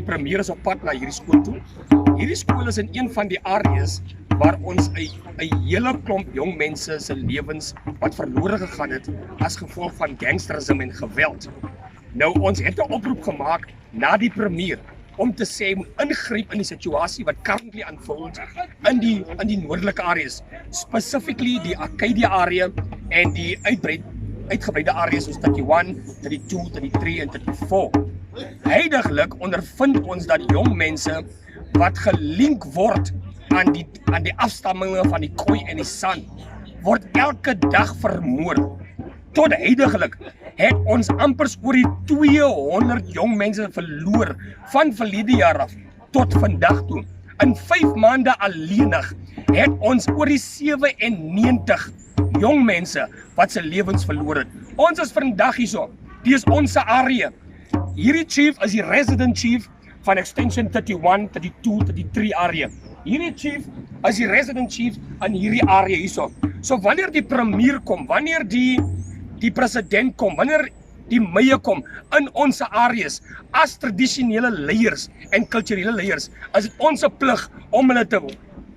die premier is op pad na hierdie skool toe. Hierdie skool is in een van die areas waar ons 'n hele klomp jong mense se lewens wat verlore gegaan het as gevolg van gangsterisme en geweld. Nou, ons het 'n oproep gemaak na die premier om te sê moet ingryp in die situasie wat currently unfold in die noordelike areas, specifically die Arcadia area en die uitgebreide areas soos 31, 32, 33 en 34. Heidiglik ondervind ons dat jong mense wat gelink word aan die afstamminge van die Khoi en die San word elke dag vermoor. Tot heidiglik het ons ampers oor die 200 jong mense verloor van verlede jaar af tot vandag toe. In 5 maande alleenig het ons oor die 97 jong mense wat se lewens verloor het. Ons is vandag hierso. Die is ons area. Hierdie chief is die resident chief van extension 31, 32, 33 area. Hierdie chief is die resident chief in hierdie area hierso. So wanneer die premier kom, wanneer die president kom, wanneer die meie kom in ons areas as tradisionele leiers en kulturele leiers, is dit ons plig om hulle te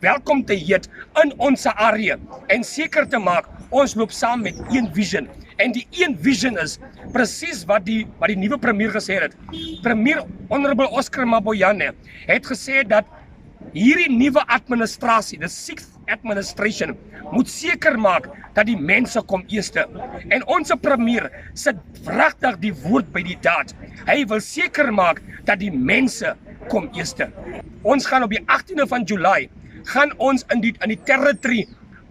welkom te heet in ons area en seker te maak ons loop saam met een vision. En die een vision is presies wat die nuwe premier gesê het. Premier Honorable Oscar Maboyane het gesê dat hierdie nuwe administrasie, the 6th administration, moet seker maak dat die mense kom eerste. En ons premier sit regtig die woord by die daad. Hy wil seker maak dat die mense kom eerste. Ons gaan op die 18de van July, gaan ons in die territory,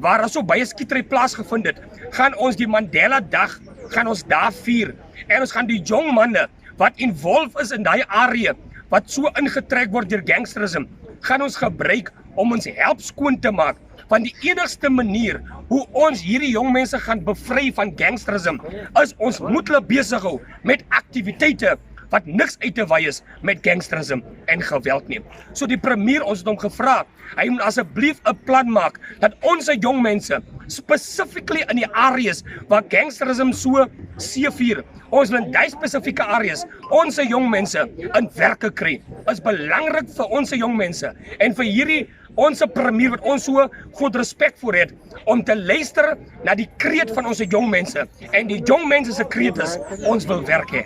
waar daar so baie skietery plaasgevind het, gaan ons die Mandela Dag, gaan ons daar vier. En ons gaan die jong manne wat involved is in daai area, wat so ingetrek word deur gangsterisme, gaan ons gebruik om ons help skoon te maak. Want die enigste manier hoe ons hierdie jong mense gaan bevry van gangsterisme is ons moet hulle besig hou met aktiwiteite wat niks uit te wy is met gangsterisme en geweld nie. So die premier, ons het hom gevra, hy moet asseblief 'n plan maak dat ons jong mense, specifically in die areas waar gangsterisme so seevier, ons wil in die spesifieke areas, ons jong mense in werke kry, is belangrik vir ons jong mense, en vir hierdie ons premier wat ons so groot respek voor het, om te luister na die kreet van ons jong mense, en die jong mense se kreet is, ons wil werk hê.